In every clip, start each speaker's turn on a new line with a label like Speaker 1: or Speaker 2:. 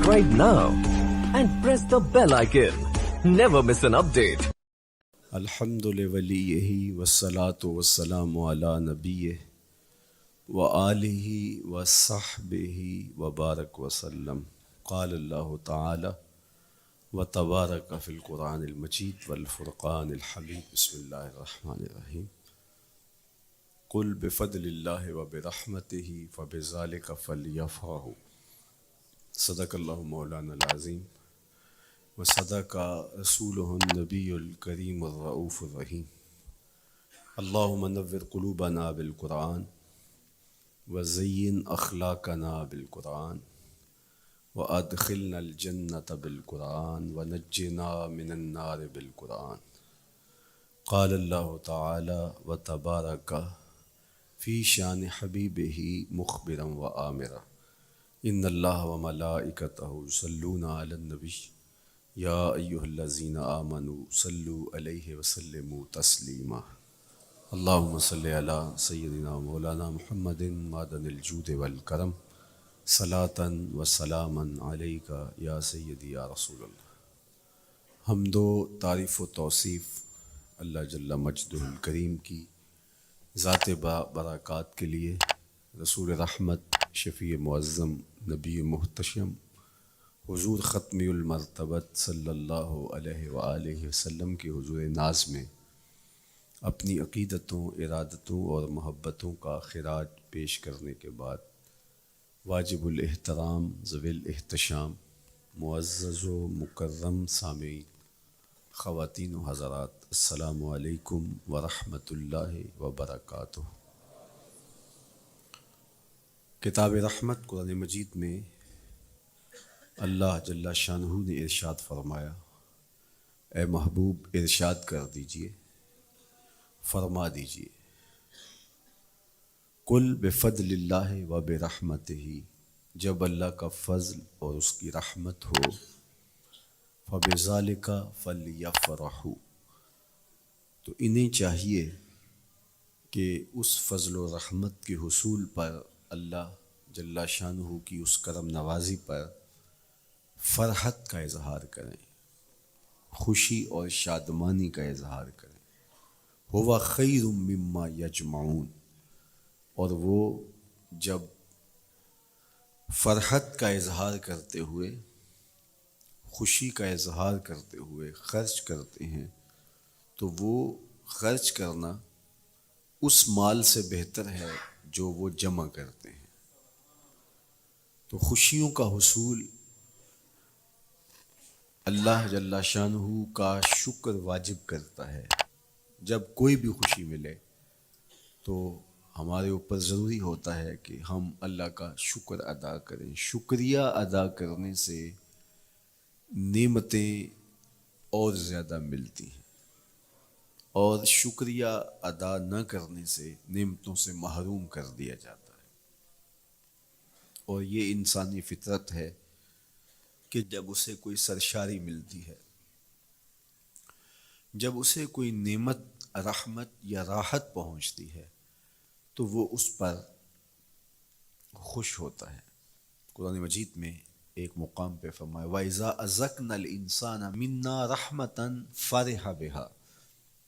Speaker 1: subscribe now and press the bell icon. Never miss an update.
Speaker 2: الحمد لولیہ والصلاة والسلام علی نبیہ وآلہ وصحبہ وبارک وسلم. قال اللہ تعالی وتبارک فی القرآن المجید والفرقان الحمید. بسم اللہ الرحمن الرحیم. قل بفضل اللہ وبرحمتہ فبذلک فلیفرحوا. صدق اللہ مولانا العظیم وصدق رسولہ النبی الکریم الرؤوف الرحیم. اللہم نور قلوبنا بالقرآن وزین اخلاقنا بالقرآن وادخلنا الجنۃ بالقرآن ونجنا من النار بالقرآن. قال اللہ تعالی وتبارک فی شان حبیبہ مخبرا وآمرا. ان اللہ وملائکتہ یصلون علی النبی یا ایہا الذین آمنوا صلوا علیہ وسلموا تسلیما. اللہم صلی علی سیدنا مولانا محمد معدن الجود والکرم صلاۃ و سلاما علیک یا سیدی یا رسول اللہ. حمد و تعریف و توصیف اللہ جل مجدہ الکریم کی ذات برکات کے لیے، رسول رحمت شفیع معظم نبی محتشم حضور ختمی المرتبت صلی اللہ علیہ وآلہ وسلم کے حضور ناز میں اپنی عقیدتوں، ارادتوں اور محبتوں کا خراج پیش کرنے کے بعد، واجب الاحترام ذوی الاحتشام معزز و مکرم سامعین، خواتین و حضرات، السلام علیکم ورحمۃ اللہ وبرکاتہ. کتاب رحمت قرآن مجید میں اللہ جل شانہ نے ارشاد فرمایا، اے محبوب ارشاد کر دیجئے، فرما دیجئے، قل بفضل اللہ و برحمتہ، جب اللہ کا فضل اور اس کی رحمت ہو، فبذالک فلیفرحوا، تو انہیں چاہیے کہ اس فضل و رحمت کے حصول پر، اللہ جل شانہ کی اس کرم نوازی پر فرحت کا اظہار کریں، خوشی اور شادمانی کا اظہار کریں. ہوا خیر مما یجمعون، اور وہ جب فرحت کا اظہار کرتے ہوئے، خوشی کا اظہار کرتے ہوئے خرچ کرتے ہیں، تو وہ خرچ کرنا اس مال سے بہتر ہے جو وہ جمع کرتے ہیں. تو خوشیوں کا حصول اللہ جل شانہ کا شکر واجب کرتا ہے. جب کوئی بھی خوشی ملے تو ہمارے اوپر ضروری ہوتا ہے کہ ہم اللہ کا شکر ادا کریں. شکریہ ادا کرنے سے نعمتیں اور زیادہ ملتی ہیں، اور شکریہ ادا نہ کرنے سے نعمتوں سے محروم کر دیا جاتا ہے. اور یہ انسانی فطرت ہے کہ جب اسے کوئی سرشاری ملتی ہے، جب اسے کوئی نعمت، رحمت یا راحت پہنچتی ہے، تو وہ اس پر خوش ہوتا ہے. قرآن مجید میں ایک مقام پہ فرمایا وَإِذَا أَذَقْنَا الْإِنسَانَ مِنَّا رَحْمَةً فَرِحَ بِهَا،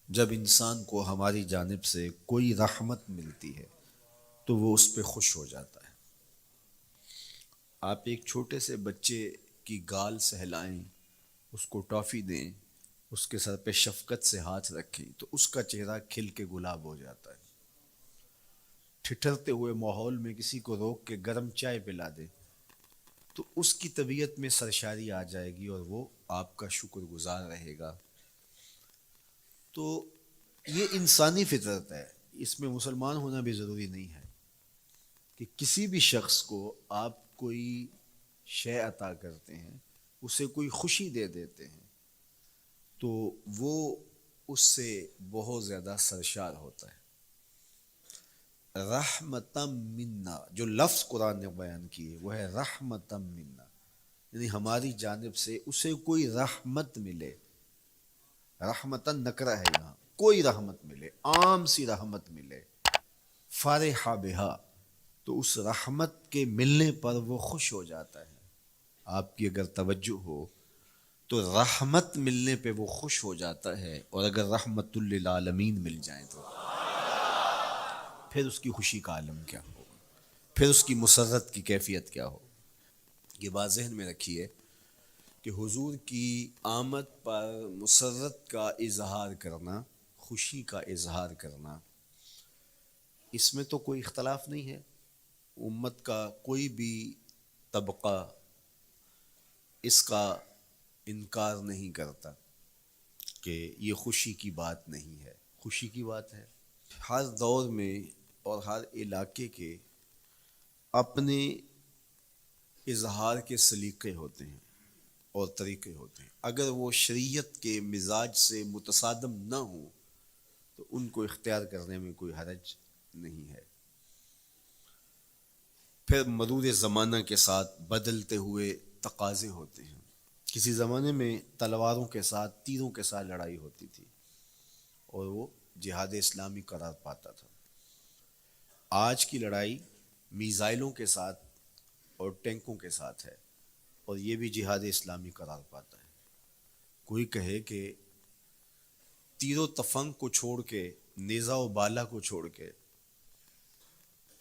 Speaker 2: جب انسان کو ہماری جانب سے کوئی رحمت ملتی ہے تو وہ اس پہ خوش ہو جاتا ہے. آپ ایک چھوٹے سے بچے کی گال سہلائیں، اس کو ٹافی دیں، اس کے سر پہ شفقت سے ہاتھ رکھیں تو اس کا چہرہ کھل کے گلاب ہو جاتا ہے. ٹھٹھرتے ہوئے ماحول میں کسی کو روک کے گرم چائے پلا دے تو اس کی طبیعت میں سرشاری آ جائے گی اور وہ آپ کا شکر گزار رہے گا. تو یہ انسانی فطرت ہے، اس میں مسلمان ہونا بھی ضروری نہیں ہے کہ کسی بھی شخص کو آپ کوئی شے عطا کرتے ہیں، اسے کوئی خوشی دے دیتے ہیں تو وہ اس سے بہت زیادہ سرشار ہوتا ہے. رحمتم منا، جو لفظ قرآن نے بیان کی ہے وہ ہے رحمتم منا، یعنی ہماری جانب سے اسے کوئی رحمت ملے. رحمتن نکرہ ہے یہاں، کوئی رحمت ملے، عام سی رحمت ملے، فرح بہا، تو اس رحمت کے ملنے پر وہ خوش ہو جاتا ہے. آپ کی اگر توجہ ہو تو رحمت ملنے پہ وہ خوش ہو جاتا ہے، اور اگر رحمت للعالمین مل جائیں تو پھر اس کی خوشی کا عالم کیا ہو، پھر اس کی مسرت کی کیفیت کیا ہو۔ یہ بات ذہن میں رکھیے کہ حضور کی آمد پر مسرت کا اظہار کرنا، خوشی کا اظہار کرنا، اس میں تو کوئی اختلاف نہیں ہے، امت کا کوئی بھی طبقہ اس کا انکار نہیں کرتا کہ یہ خوشی کی بات نہیں ہے، خوشی کی بات ہے۔ ہر دور میں اور ہر علاقے کے اپنے اظہار کے سلیقے ہوتے ہیں اور طریقے ہوتے ہیں، اگر وہ شریعت کے مزاج سے متصادم نہ ہوں تو ان کو اختیار کرنے میں کوئی حرج نہیں ہے۔ پھر مرور زمانہ کے ساتھ بدلتے ہوئے تقاضے ہوتے ہیں۔ کسی زمانے میں تلواروں کے ساتھ، تیروں کے ساتھ لڑائی ہوتی تھی اور وہ جہاد اسلامی قرار پاتا تھا۔ آج کی لڑائی میزائلوں کے ساتھ اور ٹینکوں کے ساتھ ہے اور یہ بھی جہاد اسلامی قرار پاتا ہے۔ کوئی کہے کہ تیر و تفنگ کو چھوڑ کے، نیزہ و بالا کو چھوڑ کے،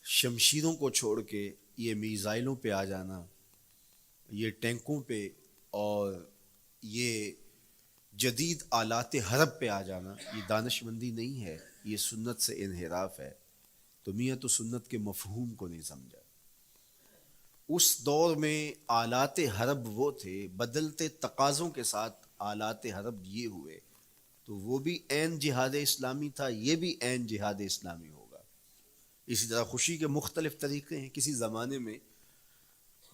Speaker 2: شمشیروں کو چھوڑ کے یہ میزائلوں پہ آ جانا، یہ ٹینکوں پہ اور یہ جدید آلات حرب پہ آ جانا، یہ دانش مندی نہیں ہے، یہ سنت سے انحراف ہے، تو میاں تو سنت کے مفہوم کو نہیں سمجھا۔ اس دور میں آلات حرب وہ تھے، بدلتے تقاضوں کے ساتھ آلات حرب یہ ہوئے، تو وہ بھی عین جہاد اسلامی تھا، یہ بھی عین جہاد اسلامی ہوگا۔ اسی طرح خوشی کے مختلف طریقے ہیں۔ کسی زمانے میں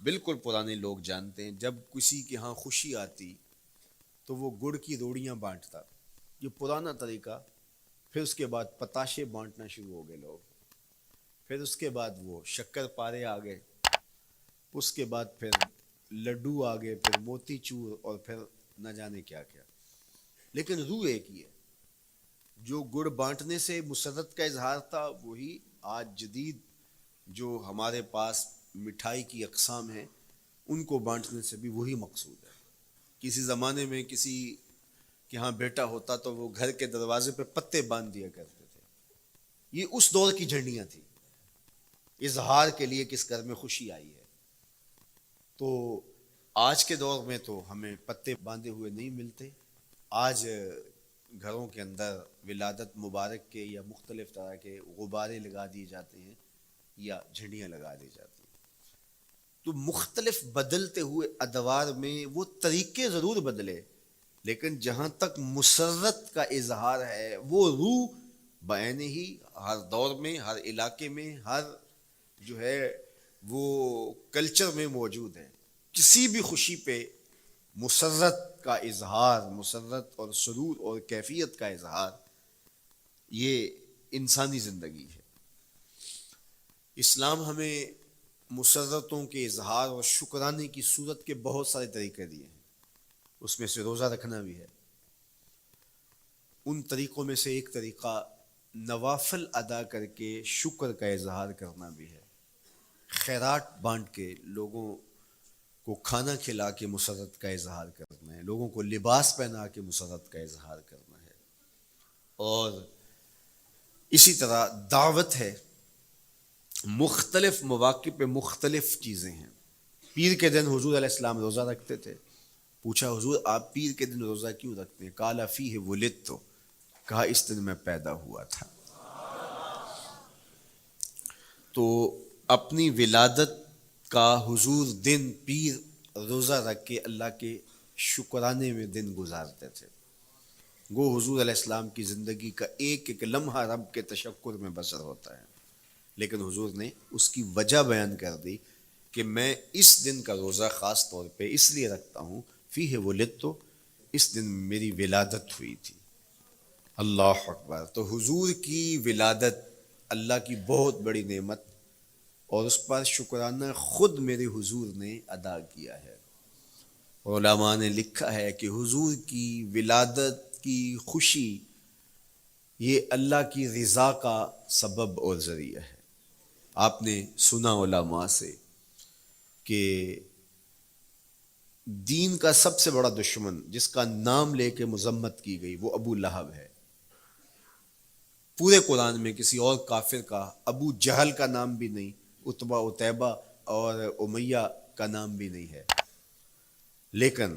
Speaker 2: بالکل پرانے لوگ جانتے ہیں، جب کسی کے ہاں خوشی آتی تو وہ گڑ کی روڑیاں بانٹتا، یہ پرانا طریقہ۔ پھر اس کے بعد پتاشے بانٹنا شروع ہو گئے لوگ، پھر اس کے بعد وہ شکر پارے آ گئے، اس کے بعد پھر لڈو آ گئے، پھر موتی چور، اور پھر نہ جانے کیا کیا۔ لیکن روح ایک ہی ہے۔ جو گڑ بانٹنے سے مسرت کا اظہار تھا، وہی آج جدید جو ہمارے پاس مٹھائی کی اقسام ہیں، ان کو بانٹنے سے بھی وہی مقصود ہے۔ کسی زمانے میں کسی کہ ہاں بیٹا ہوتا تو وہ گھر کے دروازے پہ پتے باندھ دیا کرتے تھے، یہ اس دور کی جھنڈیاں تھیں، اظہار کے لیے کس گھر میں خوشی آئی ہے۔ تو آج کے دور میں تو ہمیں پتے باندھے ہوئے نہیں ملتے، آج گھروں کے اندر ولادت مبارک کے یا مختلف طرح کے غبارے لگا دیے جاتے ہیں یا جھنڈیاں لگا دی جاتی ہیں۔ تو مختلف بدلتے ہوئے ادوار میں وہ طریقے ضرور بدلے، لیکن جہاں تک مسرت کا اظہار ہے، وہ روح بعین ہی ہر دور میں، ہر علاقے میں، ہر جو ہے وہ کلچر میں موجود ہے۔ کسی بھی خوشی پہ مسرت کا اظہار، مسرت اور سرور اور کیفیت کا اظہار، یہ انسانی زندگی ہے۔ اسلام ہمیں مسرتوں کے اظہار اور شکرانے کی صورت کے بہت سارے طریقے دیے ہیں، اس میں سے روزہ رکھنا بھی ہے۔ ان طریقوں میں سے ایک طریقہ نوافل ادا کر کے شکر کا اظہار کرنا بھی ہے، خیرات بانٹ کے، لوگوں کو کھانا کھلا کے مسرت کا اظہار کرنا ہے، لوگوں کو لباس پہنا کے مسرت کا اظہار کرنا ہے، اور اسی طرح دعوت ہے۔ مختلف مواقع پہ مختلف چیزیں ہیں۔ پیر کے دن حضور علیہ السلام روزہ رکھتے تھے، پوچھا حضور آپ پیر کے دن روزہ کیوں رکھتے ہیں؟ قال فیہ ولدت، کہا اس دن میں پیدا ہوا تھا۔ تو اپنی ولادت کا حضور دن پیر روزہ رکھ کے اللہ کے شکرانے میں دن گزارتے تھے۔ گو حضور علیہ السلام کی زندگی کا ایک ایک لمحہ رب کے تشکر میں بسر ہوتا ہے، لیکن حضور نے اس کی وجہ بیان کر دی کہ میں اس دن کا روزہ خاص طور پہ اس لیے رکھتا ہوں، فیہ ولدت، اس دن میری ولادت ہوئی تھی۔ اللہ اکبر۔ تو حضور کی ولادت اللہ کی بہت بڑی نعمت، اور اس پر شکرانہ خود میرے حضور نے ادا کیا ہے۔ علماء نے لکھا ہے کہ حضور کی ولادت کی خوشی یہ اللہ کی رضا کا سبب اور ذریعہ ہے۔ آپ نے سنا علماء سے کہ دین کا سب سے بڑا دشمن جس کا نام لے کے مذمت کی گئی وہ ابو لہب ہے. پورے قرآن میں کسی اور کافر کا ابو جہل کا نام بھی نہیں، اتبا اتیبہ اور امیہ کا نام بھی نہیں ہے. لیکن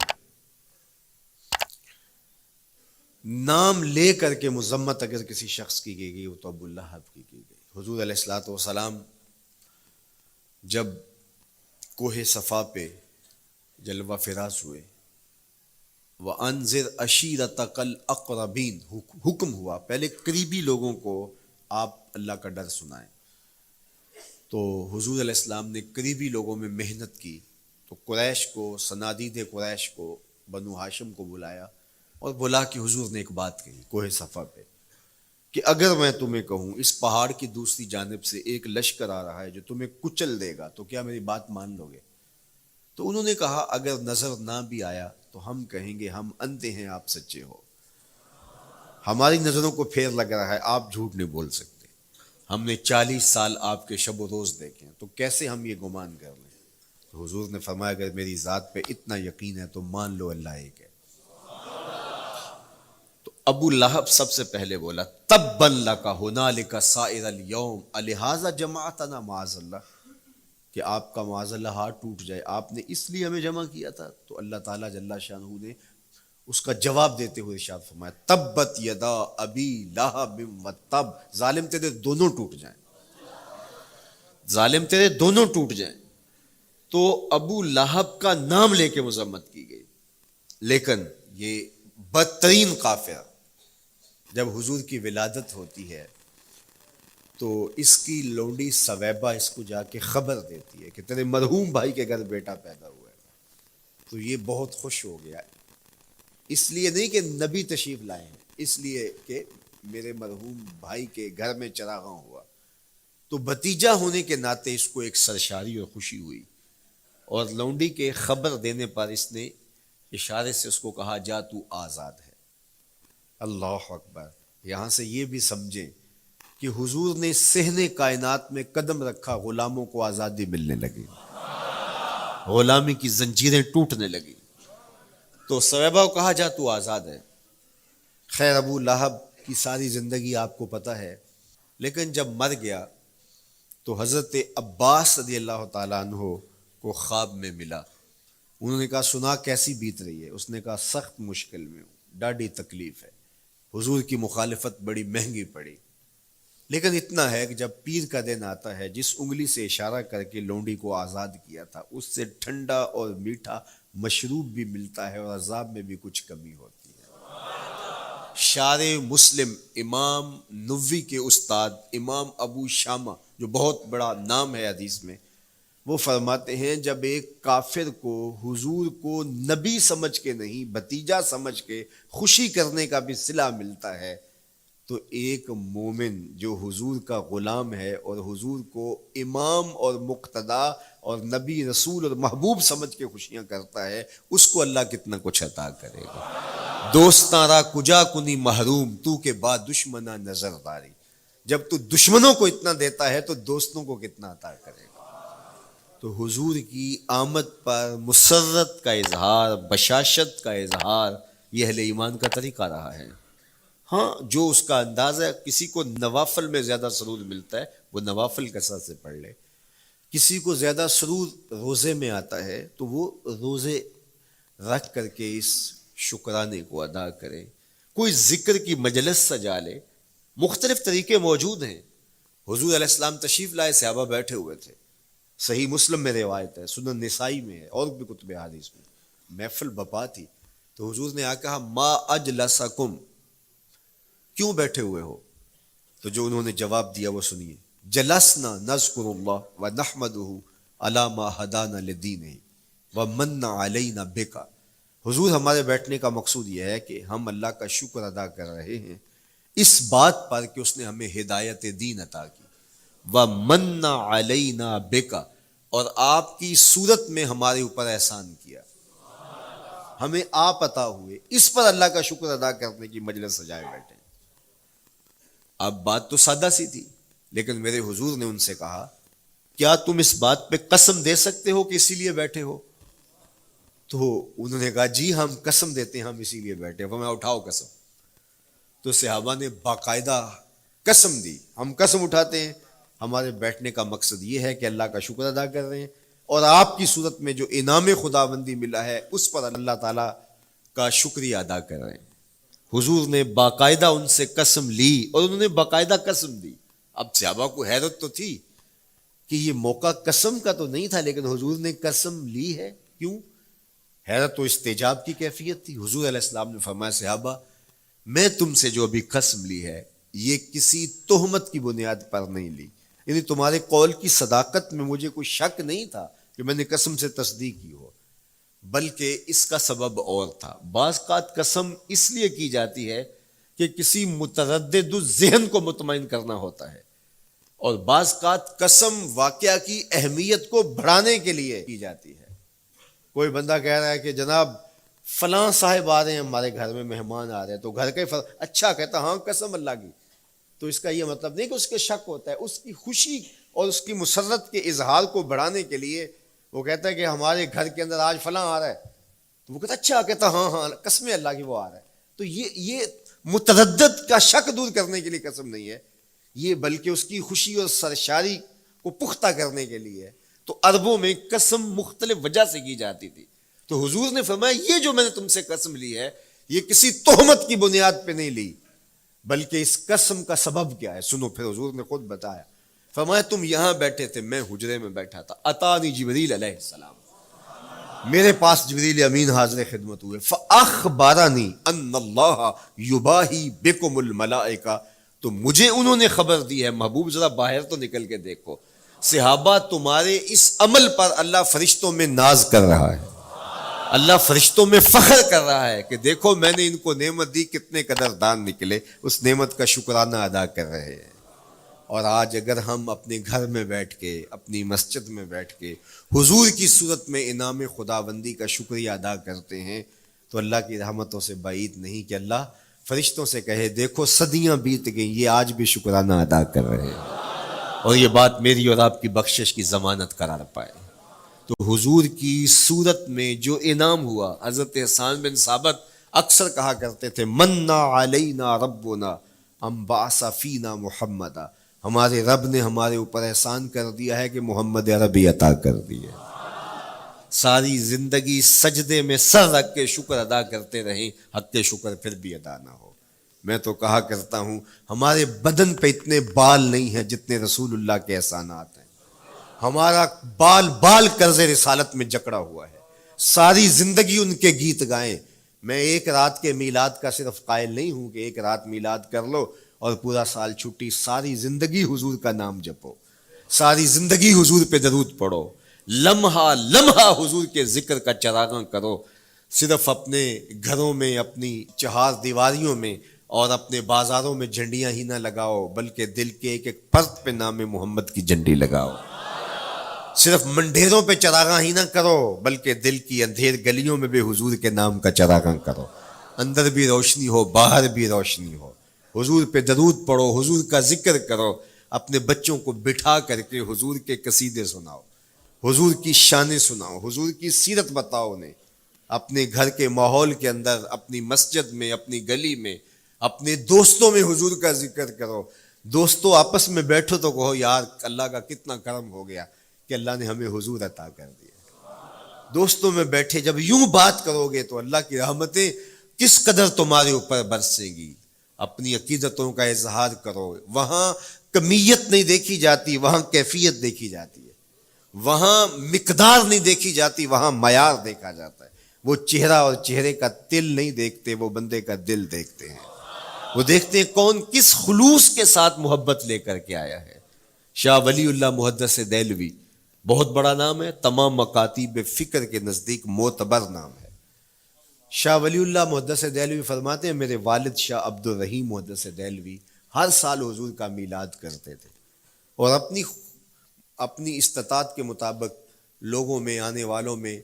Speaker 2: نام لے کر کے مذمت اگر کسی شخص کی گئی وہ تو ابو لہب کی گئی. حضور علیہ الصلوۃ والسلام جب کوہ صفا پہ جلوہ فراز ہوئے، وَأَنذِرْ عَشِيرَتَكَ الْأَقْرَبِينَ، حکم ہوا پہلے قریبی لوگوں کو آپ اللہ کا ڈر سنائیں. تو حضور علیہ السلام نے قریبی لوگوں میں محنت کی، تو قریش کو، صنادید قریش کو، بنو ہاشم کو بلایا اور بلا کہ حضور نے ایک بات کہی کوہ صفا پہ کہ اگر میں تمہیں کہوں اس پہاڑ کی دوسری جانب سے ایک لشکر آ رہا ہے جو تمہیں کچل دے گا تو کیا میری بات مان لو گے؟ تو انہوں نے کہا اگر نظر نہ بھی آیا تو ہم کہیں گے ہم اندھے ہیں، آپ سچے ہو، ہماری نظروں کو پھیر لگ رہا ہے، آپ جھوٹ نہیں بول سکتے، ہم نے 40 سال آپ کے شب و روز دیکھے ہیں، تو کیسے ہم یہ گمان کر لیں؟ تو حضور نے فرمایا اگر میری ذات پہ اتنا یقین ہے تو مان لو اللہ ایک ہے. تو ابو لہب سب سے پہلے بولا تبا لک ھنالک سائر الیوم الہذا جمعتنا معاذ اللہ، کہ آپ کا معاذ اللہ ہاتھ ٹوٹ جائے، آپ نے اس لیے ہمیں جمع کیا تھا. تو اللہ تعالیٰ جل شانہ نے اس کا جواب دیتے ہوئے ارشاد فرمایا تبت یدا ابی لہب وتب، ظالم تیرے دونوں ٹوٹ جائیں، ظالم تیرے دونوں ٹوٹ جائیں. تو ابو لہب کا نام لے کے مذمت کی گئی. لیکن یہ بدترین کافر جب حضور کی ولادت ہوتی ہے تو اس کی لونڈی سویبہ اس کو جا کے خبر دیتی ہے کہ تیرے مرحوم بھائی کے گھر بیٹا پیدا ہوا ہے. تو یہ بہت خوش ہو گیا، اس لیے نہیں کہ نبی تشریف لائے ہیں، اس لیے کہ میرے مرحوم بھائی کے گھر میں چراغاں ہوا. تو بھتیجا ہونے کے ناطے اس کو ایک سرشاری اور خوشی ہوئی، اور لونڈی کے خبر دینے پر اس نے اشارے سے اس کو کہا جا تو آزاد ہے. اللہ اکبر. یہاں سے یہ بھی سمجھیں کہ حضور نے صحن کائنات میں قدم رکھا، غلاموں کو آزادی ملنے لگی، غلامی کی زنجیریں ٹوٹنے لگی. تو سویبہ کو کہا جا تو آزاد ہے. خیر ابو لہب کی ساری زندگی آپ کو پتہ ہے، لیکن جب مر گیا تو حضرت عباس رضی اللہ تعالیٰ عنہ کو خواب میں ملا. انہوں نے کہا سنا کیسی بیت رہی ہے؟ اس نے کہا سخت مشکل میں ہوں، ڈاڑھی تکلیف ہے، حضور کی مخالفت بڑی مہنگی پڑی. لیکن اتنا ہے کہ جب پیر کا دن آتا ہے، جس انگلی سے اشارہ کر کے لونڈی کو آزاد کیا تھا اس سے ٹھنڈا اور میٹھا مشروب بھی ملتا ہے اور عذاب میں بھی کچھ کمی ہوتی ہے. شارع مسلم امام نووی کے استاد امام ابو شامہ جو بہت بڑا نام ہے حدیث میں، وہ فرماتے ہیں جب ایک کافر کو حضور کو نبی سمجھ کے نہیں بھتیجا سمجھ کے خوشی کرنے کا بھی صلہ ملتا ہے، تو ایک مومن جو حضور کا غلام ہے اور حضور کو امام اور مقتدا اور نبی رسول اور محبوب سمجھ کے خوشیاں کرتا ہے، اس کو اللہ کتنا کچھ عطا کرے گا. دوستاں را کجا کنی محروم تو کے بعد دشمنہ نظر داری. جب تو دشمنوں کو اتنا دیتا ہے تو دوستوں کو کتنا عطا کرے گا. تو حضور کی آمد پر مسرت کا اظہار، بشاشت کا اظہار، یہ اہل ایمان کا طریقہ رہا ہے. ہاں جو اس کا انداز ہے، کسی کو نوافل میں زیادہ سرور ملتا ہے وہ نوافل کثرت سے پڑھ لے، کسی کو زیادہ سرور روزے میں آتا ہے تو وہ روزے رکھ کر کے اس شکرانے کو ادا کرے، کوئی ذکر کی مجلس سجا لے. مختلف طریقے موجود ہیں. حضور علیہ السلام تشریف لائے، صحابہ بیٹھے ہوئے تھے، صحیح مسلم میں روایت ہے، سنن نسائی میں ہے اور بھی کتب حدیث میں. محفل بپا تھی تو حضور نے آ کہا ما اجلسکم، کیوں بیٹھے ہوئے ہو؟ تو جو انہوں نے جواب دیا وہ سنیے. جلسنا نذکر اللہ ونحمدہ علی ما ہدانا لدینہ ومن علینا بک. حضور ہمارے بیٹھنے کا مقصود یہ ہے کہ ہم اللہ کا شکر ادا کر رہے ہیں اس بات پر کہ اس نے ہمیں ہدایت دین عطا کی، ومن علینا بک، اور آپ کی صورت میں ہمارے اوپر احسان کیا، ہمیں آپ عطا ہوئے، اس پر اللہ کا شکر ادا کرنے کی مجلس سجائے بیٹھے. اب بات تو سادہ سی تھی، لیکن میرے حضور نے ان سے کہا کیا تم اس بات پہ قسم دے سکتے ہو کہ اسی لیے بیٹھے ہو؟ تو انہوں نے کہا جی ہم قسم دیتے ہیں ہم اسی لیے بیٹھے. فرمایا اٹھاؤ قسم. تو صحابہ نے باقاعدہ قسم دی, ہم قسم اٹھاتے ہیں ہمارے بیٹھنے کا مقصد یہ ہے کہ اللہ کا شکر ادا کر رہے ہیں اور آپ کی صورت میں جو انعام خداوندی ملا ہے اس پر اللہ تعالیٰ کا شکریہ ادا کر رہے ہیں. حضور نے باقاعدہ ان سے قسم لی اور انہوں نے باقاعدہ قسم دی. اب صحابہ کو حیرت تو تھی کہ یہ موقع قسم کا تو نہیں تھا, لیکن حضور نے قسم لی ہے, کیوں؟ حیرت و استجاب کی کیفیت تھی. حضور علیہ السلام نے فرمایا صحابہ میں تم سے جو ابھی قسم لی ہے یہ کسی تہمت کی بنیاد پر نہیں لی, یعنی تمہارے قول کی صداقت میں مجھے کوئی شک نہیں تھا کہ میں نے قسم سے تصدیق کی ہو, بلکہ اس کا سبب اور تھا. بعض اوقات قسم اس لیے کی جاتی ہے کہ کسی متردد ذہن کو مطمئن کرنا ہوتا ہے, اور بعض اوقات قسم واقعہ کی اہمیت کو بڑھانے کے لیے کی جاتی ہے. کوئی بندہ کہہ رہا ہے کہ جناب فلاں صاحب آ رہے ہیں ہمارے گھر میں, مہمان آ رہے ہیں, تو گھر کا اچھا کہتا ہاں قسم اللہ کی, تو اس کا یہ مطلب نہیں کہ اس کے شک ہوتا ہے, اس کی خوشی اور اس کی مسرت کے اظہار کو بڑھانے کے لیے وہ کہتا ہے کہ ہمارے گھر کے اندر آج فلاں آ رہا ہے, تو وہ کہتا اچھا کہتا ہاں ہاں قسم اللہ کی وہ آ رہا ہے. تو یہ متردد کا شک دور کرنے کے لیے قسم نہیں ہے, یہ بلکہ اس کی خوشی اور سرشاری کو پختہ کرنے کے لیے ہے. تو عربوں میں قسم مختلف وجہ سے کی جاتی تھی. تو حضور نے فرمایا یہ جو میں نے تم سے قسم لی ہے یہ کسی تہمت کی بنیاد پہ نہیں لی, بلکہ اس قسم کا سبب کیا ہے سنو. پھر حضور نے خود بتایا, فرمایا تم یہاں بیٹھے تھے, میں حجرے میں بیٹھا تھا, اتانی جبریل علیہ السلام, میرے پاس جبریل امین حاضر خدمت ہوئے, فاخبرنی ان اللہ یباہی بکم الملائکہ, تو مجھے انہوں نے خبر دی ہے, محبوب ذرا باہر تو نکل کے دیکھو, صحابہ تمہارے اس عمل پر اللہ فرشتوں میں ناز کر رہا ہے, اللہ فرشتوں میں فخر کر رہا ہے کہ دیکھو میں نے ان کو نعمت دی, کتنے قدردان نکلے, اس نعمت کا شکرانہ ادا کر رہے ہیں. اور آج اگر ہم اپنے گھر میں بیٹھ کے, اپنی مسجد میں بیٹھ کے حضور کی صورت میں انعام خداوندی کا شکریہ ادا کرتے ہیں تو اللہ کی رحمتوں سے بعید نہیں کہ اللہ فرشتوں سے کہے دیکھو صدیاں بیت گئیں یہ آج بھی شکرانہ ادا کر رہے ہیں, اور یہ بات میری اور آپ کی بخشش کی ضمانت قرار پائے. تو حضور کی صورت میں جو انعام ہوا, حضرت حسان بن ثابت اکثر کہا کرتے تھے منا علینا ربنا ام بعث فینا محمدا, ہمارے رب نے ہمارے اوپر احسان کر دیا ہے کہ محمد عربی عطا کر دیے. ساری زندگی سجدے میں سر رکھ کے شکر ادا کرتے رہیں, حق کے شکر پھر بھی ادا نہ ہو. میں تو کہا کرتا ہوں ہمارے بدن پہ اتنے بال نہیں ہیں جتنے رسول اللہ کے احسانات ہیں, ہمارا بال بال قرض رسالت میں جکڑا ہوا ہے, ساری زندگی ان کے گیت گائیں. میں ایک رات کے میلاد کا صرف قائل نہیں ہوں کہ ایک رات میلاد کر لو اور پورا سال چھٹی, ساری زندگی حضور کا نام جپو, ساری زندگی حضور پہ درود پڑھو, لمحہ لمحہ حضور کے ذکر کا چراغاں کرو. صرف اپنے گھروں میں, اپنی چہار دیواریوں میں اور اپنے بازاروں میں جھنڈیاں ہی نہ لگاؤ, بلکہ دل کے ایک ایک پرت پہ نام محمد کی جھنڈی لگاؤ. صرف منڈیروں پہ چراغاں ہی نہ کرو, بلکہ دل کی اندھیر گلیوں میں بھی حضور کے نام کا چراغاں کرو, اندر بھی روشنی ہو باہر بھی روشنی ہو. حضور پہ درود پڑھو, حضور کا ذکر کرو, اپنے بچوں کو بٹھا کر کے حضور کے قصیدے سناؤ, حضور کی شانیں سناؤ, حضور کی سیرت بتاؤ انہیں. اپنے گھر کے ماحول کے اندر, اپنی مسجد میں, اپنی گلی میں, اپنے دوستوں میں حضور کا ذکر کرو. دوستوں آپس میں بیٹھو تو کہو یار اللہ کا کتنا کرم ہو گیا کہ اللہ نے ہمیں حضور عطا کر دیا. دوستوں میں بیٹھے جب یوں بات کرو گے تو اللہ کی رحمتیں کس قدر تمہارے اوپر برسیں گی. اپنی عقیدتوں کا اظہار کرو, وہاں کمیت نہیں دیکھی جاتی, وہاں کیفیت دیکھی جاتی ہے, وہاں مقدار نہیں دیکھی جاتی, وہاں معیار دیکھا جاتا ہے. وہ چہرہ اور چہرے کا تل نہیں دیکھتے, وہ بندے کا دل دیکھتے ہیں. وہ دیکھتے ہیں کون کس خلوص کے ساتھ محبت لے کر کے آیا ہے. شاہ ولی اللہ محدث دہلوی بہت بڑا نام ہے, تمام مکاتیب فکر کے نزدیک معتبر نام ہے. شاہ ولی اللہ محدث دہلوی فرماتے ہیں میرے والد شاہ عبد الرحیم محدث دہلوی ہر سال حضور کا میلاد کرتے تھے, اور اپنی استطاعت کے مطابق لوگوں میں, آنے والوں میں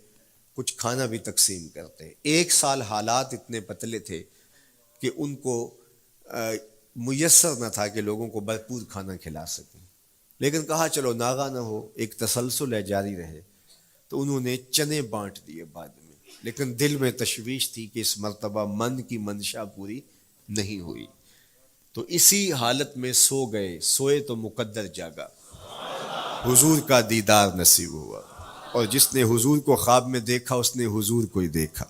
Speaker 2: کچھ کھانا بھی تقسیم کرتے. ایک سال حالات اتنے پتلے تھے کہ ان کو میسر نہ تھا کہ لوگوں کو بھرپور کھانا کھلا سکیں, لیکن کہا چلو ناغہ نہ ہو, ایک تسلسل ہے جاری رہے, تو انہوں نے چنے بانٹ دیے بعد میں. لیکن دل میں تشویش تھی کہ اس مرتبہ من کی منشا پوری نہیں ہوئی، تو اسی حالت میں سو گئے، سوئے تو مقدر جاگا، حضور کا دیدار نصیب ہوا، اور جس نے حضور کو خواب میں دیکھا اس نے حضور کو ہی دیکھا۔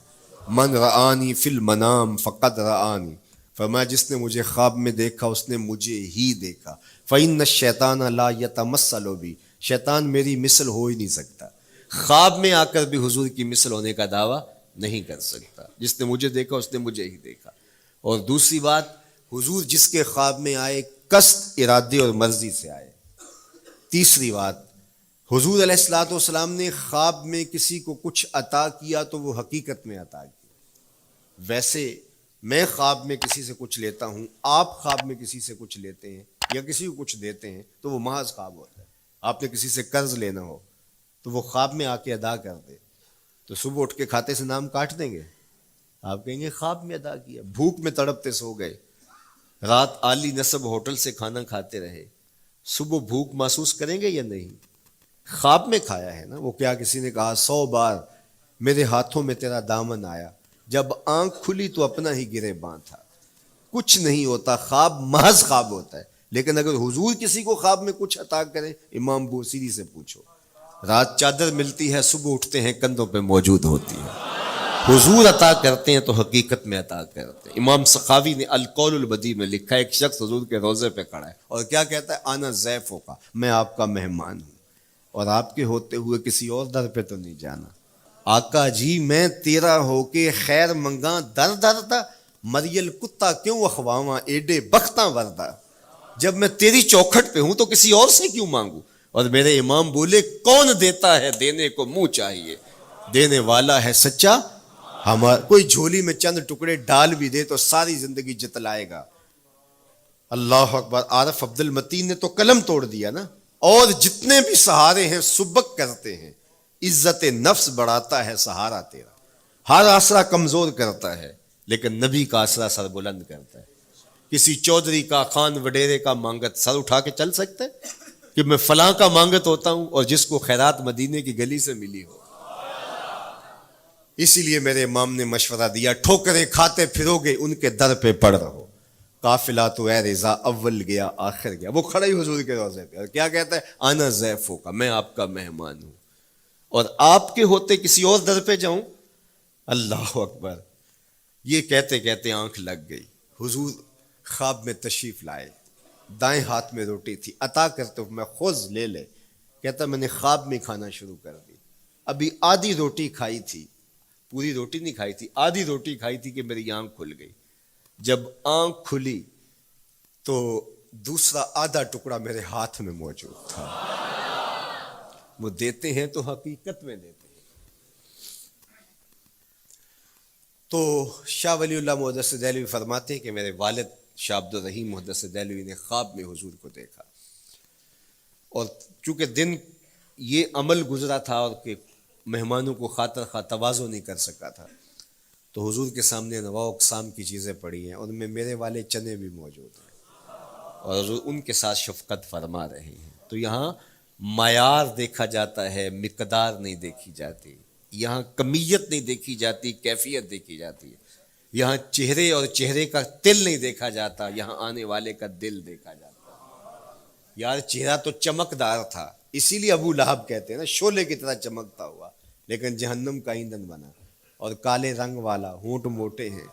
Speaker 2: من رآنی فی المنام فقد رآنی، فرمایا جس نے مجھے خواب میں دیکھا اس نے مجھے ہی دیکھا۔ فإن الشیطان لا یتمثل بی، شیطان میری مثل ہو ہی نہیں سکتا، خواب میں آ کر بھی حضور کی مثل ہونے کا دعویٰ نہیں کر سکتا، جس نے مجھے دیکھا اس نے مجھے ہی دیکھا۔ اور دوسری بات، حضور جس کے خواب میں آئے قصد، ارادے اور مرضی سے آئے۔ تیسری بات، حضور علیہ الصلوۃ والسلام نے خواب میں کسی کو کچھ عطا کیا تو وہ حقیقت میں عطا کیا۔ ویسے میں خواب میں کسی سے کچھ لیتا ہوں، آپ خواب میں کسی سے کچھ لیتے ہیں یا کسی کو کچھ دیتے ہیں تو وہ محض خواب ہوتا ہے۔ آپ نے کسی سے قرض لینا ہو تو وہ خواب میں آ کے ادا کر دے تو صبح اٹھ کے کھاتے سے نام کاٹ دیں گے؟ آپ کہیں گے خواب میں ادا کیا۔ بھوک میں تڑپتے سو گئے، رات عالی نسب ہوٹل سے کھانا کھاتے رہے، صبح بھوک محسوس کریں گے یا نہیں؟ خواب میں کھایا ہے نا۔ وہ کیا کسی نے کہا 100 بار میرے ہاتھوں میں تیرا دامن آیا، جب آنکھ کھلی تو اپنا ہی گریباں تھا۔ کچھ نہیں ہوتا، خواب محض خواب ہوتا ہے۔ لیکن اگر حضور کسی کو خواب میں کچھ عطا کریں، امام بوصیری سے پوچھو، رات چادر ملتی ہے، صبح اٹھتے ہیں کندھوں پہ موجود ہوتی ہے۔ حضور عطا کرتے ہیں تو حقیقت میں عطا کرتے ہیں۔ امام سخاوی نے القول البدیع میں لکھا ہے، ایک شخص حضور کے روضے پہ کھڑا ہے اور کیا کہتا ہے؟ آنا ضیفوں کا، میں آپ کا مہمان ہوں اور آپ کے ہوتے ہوئے کسی اور در پہ تو نہیں جانا۔ آقا جی میں تیرا ہو کے خیر منگاں در دردا، مریل کتا کیوں اخواواں ایڈے بختاں وردا، جب میں تیری چوکھٹ پہ ہوں تو کسی اور سے کیوں مانگوں؟ اور میرے امام بولے کون دیتا ہے دینے کو منہ چاہیے، دینے والا ہے سچا ہمارا۔ کوئی جھولی میں چند ٹکڑے ڈال بھی دے تو ساری زندگی جتلائے گا۔ اللہ اکبر۔ عارف عبد المتین نے تو قلم توڑ دیا نا۔ اور جتنے بھی سہارے ہیں سبک کرتے ہیں، عزت نفس بڑھاتا ہے سہارا تیرا، ہر آسرا کمزور کرتا ہے لیکن نبی کا آسرا سر بلند کرتا ہے۔ کسی چودھری کا، خان وڈیرے کا مانگت سر اٹھا کے چل سکتے کہ میں فلاں کا مانگت ہوتا ہوں اور جس کو خیرات مدینے کی گلی سے ملی ہو؟ اسی لیے میرے امام نے مشورہ دیا، ٹھوکریں کھاتے پھرو گے ان کے در پہ پڑ رہو، قافلہ تو اے رضا اول گیا آخر گیا۔ وہ کھڑا ہی حضور کے روضے پہ اور کیا کہتا ہے؟ آنا ضیفوں کا، میں آپ کا مہمان ہوں اور آپ کے ہوتے کسی اور در پہ جاؤں؟ اللہ اکبر۔ یہ کہتے کہتے آنکھ لگ گئی۔ حضور خواب میں تشریف لائے، دائیں ہاتھ میں روٹی تھی، عطا کرتے میں خذ لے لے، کہتا میں نے خواب میں کھانا شروع کر دی، ابھی آدھی روٹی کھائی تھی، پوری روٹی نہیں کھائی تھی، آدھی روٹی کھائی تھی کہ میری آنکھ کھل گئی۔ جب آنکھ کھلی تو دوسرا آدھا ٹکڑا میرے ہاتھ میں موجود تھا۔ وہ دیتے ہیں تو حقیقت میں دیتے ہیں۔ تو شاہ ولی اللہ محدث دہلوی فرماتے ہیں کہ میرے والد شاہ عبد الرحیم محدث دہلوی نے خواب میں حضور کو دیکھا، اور چونکہ دن یہ عمل گزرا تھا اور کہ مہمانوں کو خاطر خواہ تواضع نہیں کر سکا تھا، تو حضور کے سامنے نواع اقسام کی چیزیں پڑی ہیں، ان میں میرے والے چنے بھی موجود ہیں اور حضور ان کے ساتھ شفقت فرما رہے ہیں۔ تو یہاں معیار دیکھا جاتا ہے، مقدار نہیں دیکھی جاتی، یہاں کمیت نہیں دیکھی جاتی، کیفیت دیکھی جاتی ہے۔ یہاں چہرے اور چہرے کا تل نہیں دیکھا جاتا، یہاں آنے والے کا دل دیکھا جاتا ہے۔ یار چہرہ تو چمکدار تھا، اسی لیے ابو لہب کہتے ہیں نا شعلے کی طرح چمکتا ہوا، لیکن جہنم کا ایندھن بنا، اور کالے رنگ والا، ہونٹ موٹے ہیں،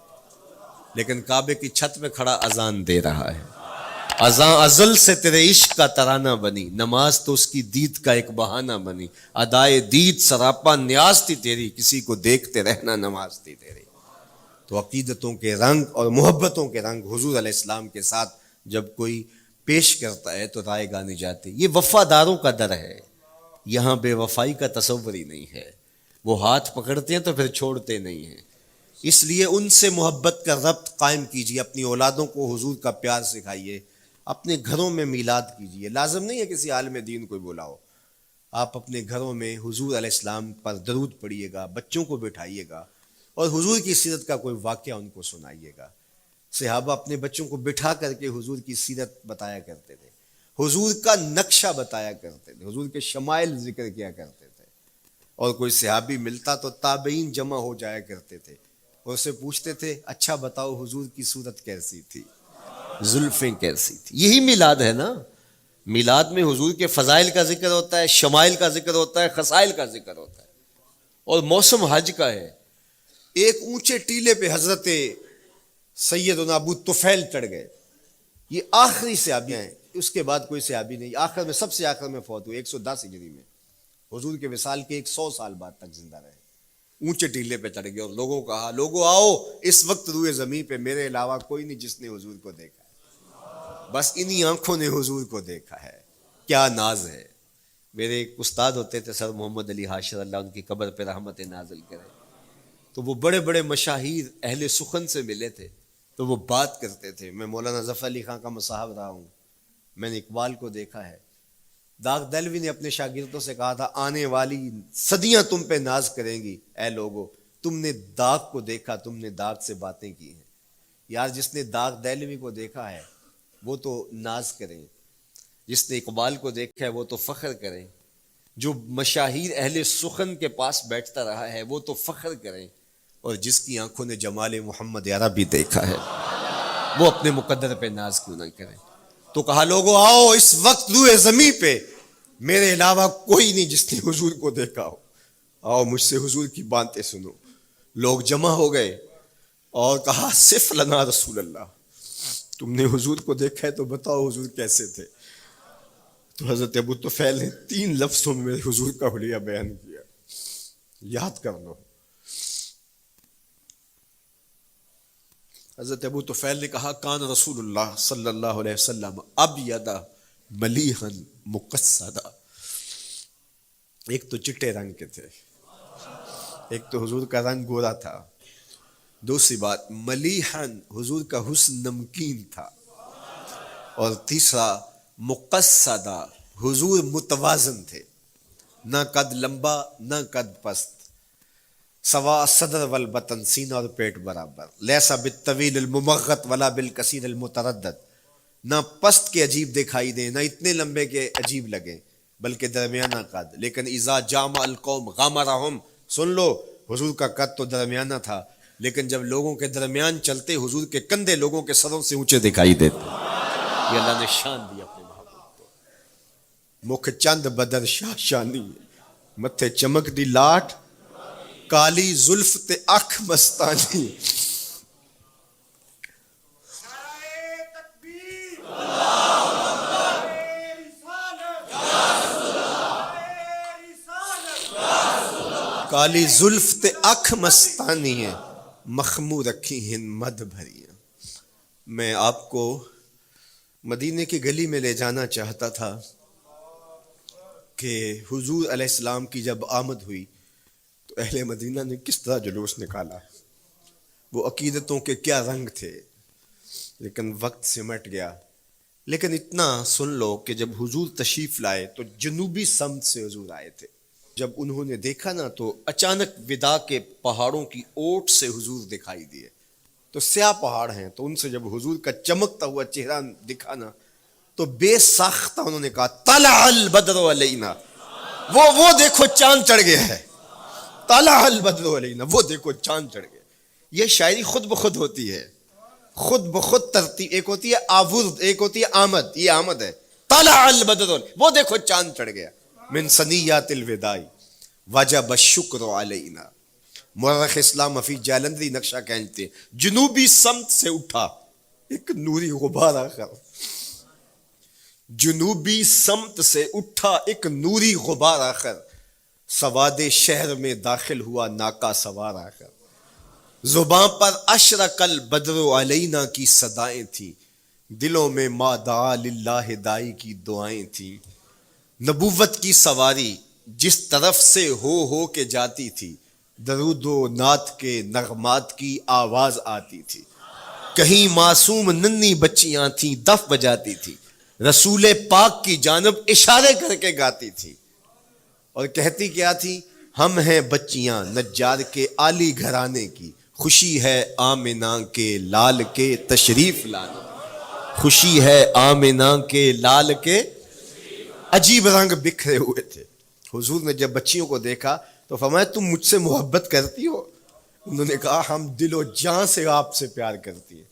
Speaker 2: لیکن کعبے کی چھت پہ کھڑا اذان دے رہا ہے۔ اذان ازل سے تیرے عشق کا ترانہ بنی، نماز تو اس کی دید کا ایک بہانہ بنی، ادائے دید سراپا نیاز تھی تیری، کسی کو دیکھتے رہنا نماز تھی تیری۔ تو عقیدتوں کے رنگ اور محبتوں کے رنگ حضور علیہ السلام کے ساتھ جب کوئی پیش کرتا ہے تو رائے گانی جاتی۔ یہ وفاداروں کا در ہے، یہاں بے وفائی کا تصور ہی نہیں ہے۔ وہ ہاتھ پکڑتے ہیں تو پھر چھوڑتے نہیں ہیں، اس لیے ان سے محبت کا ربط قائم کیجیے، اپنی اولادوں کو حضور کا پیار سکھائیے، اپنے گھروں میں میلاد کیجیے۔ لازم نہیں ہے کسی عالم دین کو بلاؤ، آپ اپنے گھروں میں حضور علیہ السلام پر درود پڑھیے گا، بچوں کو بٹھائیے گا اور حضور کی سیرت کا کوئی واقعہ ان کو سنائیے گا۔ صحابہ اپنے بچوں کو بٹھا کر کے حضور کی سیرت بتایا کرتے تھے، حضور کا نقشہ بتایا کرتے تھے، حضور کے شمائل ذکر کیا کرتے تھے۔ اور کوئی صحابی ملتا تو تابعین جمع ہو جایا کرتے تھے اور اسے پوچھتے تھے اچھا بتاؤ حضور کی صورت کیسی تھی، زلفیں کیسی تھی. یہی میلاد ہے نا. میلاد میں حضور کے فضائل کا ذکر ہوتا ہے، شمائل کا ذکر ہوتا ہے، خصائل کا ذکر ہوتا ہے. اور موسم حج کا ہے. ایک اونچے ٹیلے پہ حضرت سیدنا ابو طفیل چڑھ گئے. یہ آخری صحابی ہیں، اس کے بعد کوئی صحابی نہیں. آخر میں سب سے آخر میں فوت ہوئے 110 ہجری میں. حضور کے وصال کے 100 سال بعد تک زندہ رہے. اونچے ٹیلے پہ چڑھ گئے اور لوگوں کو کہا لوگوں آؤ، اس وقت روئے زمین پہ میرے علاوہ کوئی نہیں جس نے حضور کو دیکھا ہے. بس انہی آنکھوں نے حضور کو دیکھا ہے. کیا ناز ہے. میرے ایک استاد ہوتے تھے سر محمد علی حاشر، اللہ ان کی قبر پہ رحمت نازل کرے. تو وہ بڑے بڑے مشاہیر اہل سخن سے ملے تھے تو وہ بات کرتے تھے. میں مولانا ظفر علی خان کا مصاحب رہا ہوں، میں نے اقبال کو دیکھا ہے. داغ دہلوی نے اپنے شاگردوں سے کہا تھا آنے والی صدیاں تم پہ ناز کریں گی اے لوگو، تم نے داغ کو دیکھا، تم نے داغ سے باتیں کی ہیں. یار جس نے داغ دہلوی کو دیکھا ہے وہ تو ناز کریں، جس نے اقبال کو دیکھا ہے وہ تو فخر کریں، جو مشاہیر اہل سخن کے پاس بیٹھتا رہا ہے وہ تو فخر کریں، اور جس کی آنکھوں نے جمال محمد عربی دیکھا ہے وہ اپنے مقدر پہ ناز کیوں نہ کریں. تو کہا لوگوں آؤ، اس وقت روئے زمین پہ میرے علاوہ کوئی نہیں جس نے حضور کو دیکھا ہو. آؤ مجھ سے حضور کی باتیں سنو. لوگ جمع ہو گئے اور کہا صف لنا رسول اللہ، تم نے حضور کو دیکھا ہے تو بتاؤ حضور کیسے تھے. تو حضرت ابو طفیل نے 3 لفظوں میں میرے حضور کا حلیہ بیان کیا، یاد کر لو. حضرت ابو طفیل نے کہا کان رسول اللہ صلی اللہ علیہ وسلم ابیض ملیحا مقصدا. ایک تو چٹے رنگ کے تھے، ایک تو حضور کا رنگ گورا تھا. دوسری بات ملیحن، حضور کا حسن نمکین تھا. اور تیسرا مقصدا، حضور متوازن تھے، نہ قد لمبا نہ قد پست، سوا صدر والبطن، سینہ اور پیٹ برابر. لیسا بالطویل الممغط ولا بالکثیر المتردد، نہ پست کے عجیب دکھائی دیں نہ اتنے لمبے کے عجیب لگیں بلکہ درمیانہ قد. لیکن اذا جامع القوم غامرہم، سن لو حضور کا قد تو درمیانہ تھا لیکن جب لوگوں کے درمیان چلتے حضور کے کندھے لوگوں کے سروں سے اونچے دکھائی دیتے. یہ اللہ نے شان دی اپنے محبوب کو. مکھ چند بدر شاہ شانی، متھے چمک دی لاٹ، کالی زلف تے اکھ مستانی. کالی زلف تے اکھ مستانی ہیں، مخمور رکھی ہیں مد بھریاں. میں آپ کو مدینے کی گلی میں لے جانا چاہتا تھا کہ حضور علیہ السلام کی جب آمد ہوئی تو اہل مدینہ نے کس طرح جلوس نکالا، وہ عقیدتوں کے کیا رنگ تھے. لیکن وقت سمٹ گیا. لیکن اتنا سن لو کہ جب حضور تشریف لائے تو جنوبی سمت سے حضور آئے تھے. جب انہوں نے دیکھا نا تو اچانک ودا کے پہاڑوں کی اوٹ سے حضور دکھائی دیے. تو سیاہ پہاڑ ہیں تو ان سے جب حضور کا چمکتا ہوا چہرہ دکھا نا تو بے ساختہ انہوں نے کہا طلع البدر علینا، وہ دیکھو چاند چڑھ گیا ہے. طلع البدر علینا، وہ دیکھو چاند چڑھ گیا. یہ شاعری خود بخود ہوتی ہے، خود بخود ترتیب. ایک ہوتی ہے آورد، ایک ہوتی ہے آمد. یہ آمد ہے. طلع البدر، وہ دیکھو چاند چڑھ گیا. من ثنیات الوداع وجب الشکر علینا. مورخ اسلام حفیظ جالندری نقشہ کھینچتے ہیں جنوبی سمت سے اٹھا ایک نوری غبار آخر. جنوبی سمت سے اٹھا ایک نوری غبار آخر، سواد شہر میں داخل ہوا ناکا سوار آخر. زباں پر اشرق البدر علینا کی صدائیں تھیں، دلوں میں ما دعا للہ دائی کی دعائیں تھیں. نبوت کی سواری جس طرف سے ہو کے جاتی تھی، درود و نعت کے نغمات کی آواز آتی تھی. کہیں معصوم ننھی بچیاں تھیں دف بجاتی تھی، رسول پاک کی جانب اشارے کر کے گاتی تھی اور کہتی کیا تھی؟ ہم ہیں بچیاں نجار کے عالی گھرانے کی، خوشی ہے آمنہ کے لال کے تشریف لانے. خوشی ہے آمنہ کے لال کے. عجیب رنگ بکھرے ہوئے تھے. حضور نے جب بچیوں کو دیکھا تو فرمایا تم مجھ سے محبت کرتی ہو؟ انہوں نے کہا ہم دل و جان سے آپ سے پیار کرتی ہیں.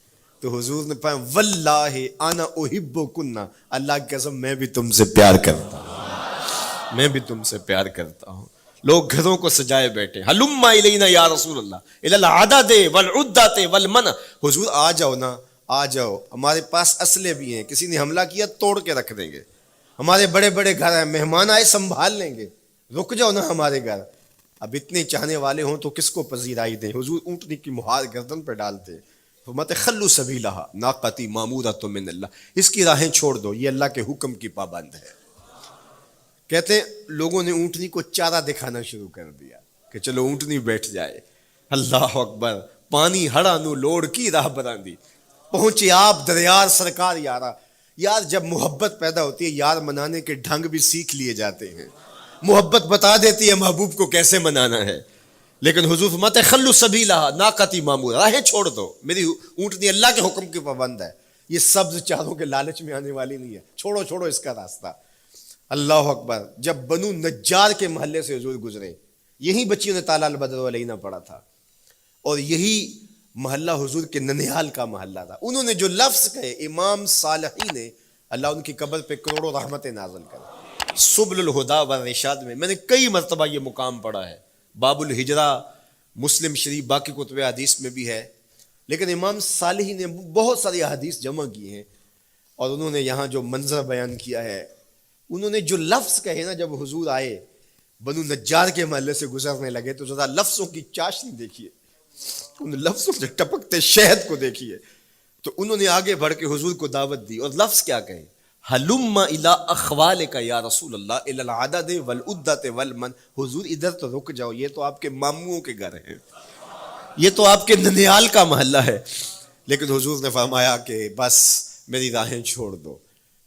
Speaker 2: تو حضور نے فرمایا واللہ انا احبکن، اللہ کی قسم میں بھی تم سے پیار کرتا ہوں، میں بھی تم سے پیار کرتا ہوں. لوگ گھروں کو سجائے بیٹھے، ہلم الینا یا رسول اللہ الی العدد والعدۃ والمن، حضور آ جاؤ نا، آ جاؤ، ہمارے پاس اسلحے بھی ہیں، کسی نے حملہ کیا توڑ کے رکھ دیں گے، ہمارے بڑے بڑے گھر ہیں، مہمان آئے سنبھال لیں گے، رک جاؤ نا ہمارے گھر. اب اتنے چاہنے والے ہوں تو کس کو پذیرائی دیں؟ حضور اونٹنی کی مہار گردن پہ ڈالتے، فرماتے خلو سبیلہا ناقتی مامورۃ من اللہ، اس کی راہیں چھوڑ دو، یہ اللہ کے حکم کی پابند ہے. کہتے ہیں لوگوں نے اونٹنی کو چارہ دکھانا شروع کر دیا کہ چلو اونٹنی بیٹھ جائے. اللہ اکبر، پانی ہڑا نو لوڑ کی راہ براندی، پہنچے آپ دریار سرکار یارا. یار جب محبت پیدا ہوتی ہے یار منانے کے ڈھنگ بھی سیکھ لیے جاتے ہیں، محبت بتا دیتی ہے محبوب کو کیسے منانا ہے. لیکن حضور فرماتے خلو سبیلہا ناقتی مامور، راہیں چھوڑ دو، میری اونٹنی اللہ کے حکم کی پابند ہے، یہ سبز چاروں کے لالچ میں آنے والی نہیں ہے، چھوڑو چھوڑو اس کا راستہ. اللہ اکبر، جب بنو نجار کے محلے سے حضور گزرے، یہی بچیوں نے تالا البدر علینا پڑھا تھا، اور یہی محلہ حضور کے ننیال کا محلہ تھا. انہوں نے جو لفظ کہے، امام صالحی نے، اللہ ان کی قبر پہ کروڑوں رحمتیں نازل کرے. سبل الہدا والرشاد میں نے کئی مرتبہ یہ مقام پڑھا ہے، باب الہجرہ مسلم شریف باقی کتب حدیث میں بھی ہے، لیکن امام صالحی نے بہت ساری احادیث جمع کی ہیں، اور انہوں نے یہاں جو منظر بیان کیا ہے، انہوں نے جو لفظ کہے نا، جب حضور آئے بنو نجار کے محلے سے گزرنے لگے تو ذرا لفظوں کی چاشنی دیکھیے، ان لفظوں سے ٹپکتے شہد کو دیکھیے. تو انہوں نے آگے بڑھ کے حضور کو دعوت دی، اور لفظ کیا کہے، ہلم الی اخوالک یا رسول اللہ الی العدد والعدۃ والمن، حضور ادھر تو رک جاؤ، یہ تو آپ کے ماموں کے گھر ہیں، یہ تو آپ کے ننیال کا محلہ ہے. لیکن حضور نے فرمایا کہ بس میری راہیں چھوڑ دو.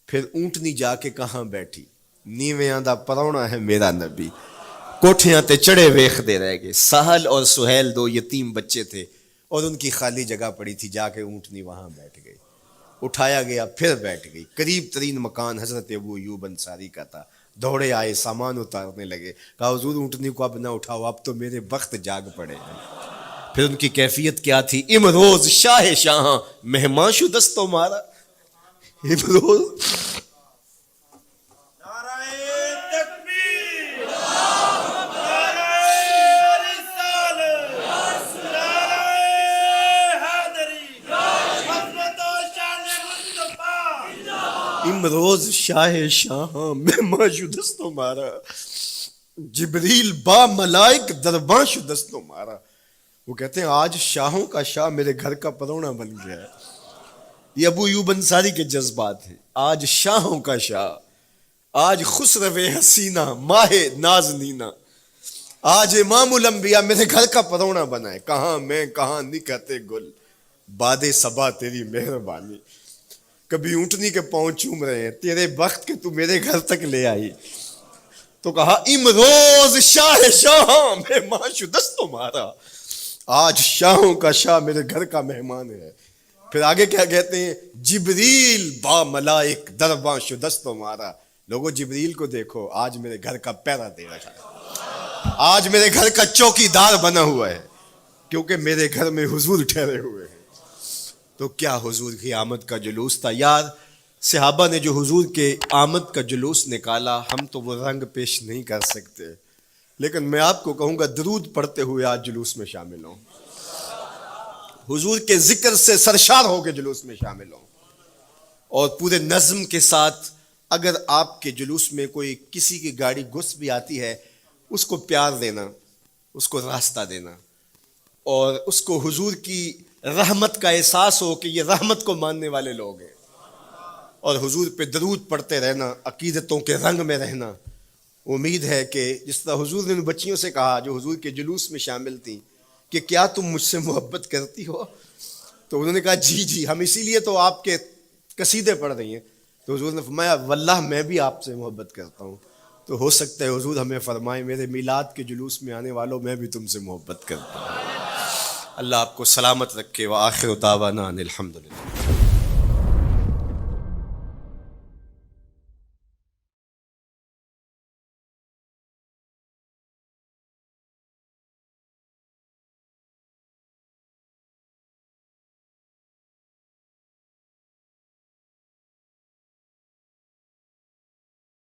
Speaker 2: پھر اونٹنی جا کے کہاں بیٹھی، نیویاں دا پرونا ہے میرا نبی، کوٹھیاں تے چڑھے ویخ دے رہ گئے. سہل اور سہیل دو یتیم بچے تھے، اور ان کی خالی جگہ پڑی تھی، جا کے اونٹنی وہاں بیٹھ گئی. اٹھایا گیا، پھر بیٹھ گئی. قریب ترین مکان حضرت ابو ایوب انصاری کا تھا. دوڑے آئے، سامان اتارنے لگے، کہا حضور اونٹنی کو اب نہ اٹھاؤ، اب تو میرے بخت جاگ پڑے ہیں. پھر ان کی کیفیت کیا تھی، امروز شاہ شاہاں مہمان شو دستو مارا. امروز امروز شاہ شاہاں مہمان شدست و مارا، جبریل با ملائک درباں شدست و مارا. وہ کہتے ہیں آج شاہوں کا شاہ میرے گھر کا پرونا بن گیا ہے. یہ ابو ایوب انصاری کے جذبات ہیں. آج شاہوں کا شاہ، آج خسرو حسینہ ماہ نازنینہ، آج امام الانبیاء میرے گھر کا پرونا بنا ہے. کہاں میں کہاں نکہتے گل، باد صبا تیری مہربانی. کبھی اونٹنی کے پاؤں چوم رہے ہیں، تیرے بخت کے تو میرے گھر تک لے آئی. تو کہا امروز شاہ شاہاں مہمان شدست و مارا، آج شاہوں کا شاہ میرے گھر کا مہمان ہے. پھر آگے کیا کہتے ہیں، جبریل با ملائک درباں شدست و مارا. لوگوں جبریل کو دیکھو، آج میرے گھر کا پہرا دے رہا ہے، آج میرے گھر کا چوکی دار بنا ہوا ہے، کیونکہ میرے گھر میں حضور ٹھہرے ہوئے ہیں. تو کیا حضور کی آمد کا جلوس تھا یار. صحابہ نے جو حضور کے آمد کا جلوس نکالا، ہم تو وہ رنگ پیش نہیں کر سکتے، لیکن میں آپ کو کہوں گا درود پڑھتے ہوئے آج جلوس میں شامل ہوں، حضور کے ذکر سے سرشار ہو کے جلوس میں شامل ہوں، اور پورے نظم کے ساتھ. اگر آپ کے جلوس میں کوئی کسی کی گاڑی گھس بھی آتی ہے، اس کو پیار دینا، اس کو راستہ دینا، اور اس کو حضور کی رحمت کا احساس ہو کہ یہ رحمت کو ماننے والے لوگ ہیں، اور حضور پہ درود پڑھتے رہنا، عقیدتوں کے رنگ میں رہنا. امید ہے کہ جس طرح حضور نے ان بچیوں سے کہا جو حضور کے جلوس میں شامل تھیں کہ کیا تم مجھ سے محبت کرتی ہو، تو انہوں نے کہا جی جی، ہم اسی لیے تو آپ کے قصیدے پڑھ رہی ہیں. تو حضور نے فرمایا واللہ میں بھی آپ سے محبت کرتا ہوں. تو ہو سکتا ہے حضور ہمیں فرمائیں میرے میلاد کے جلوس میں آنے والوں میں بھی تم سے محبت کرتا ہوں. اللہ آپ کو سلامت رکھے. وآخر دعوانا ان الحمدللہ.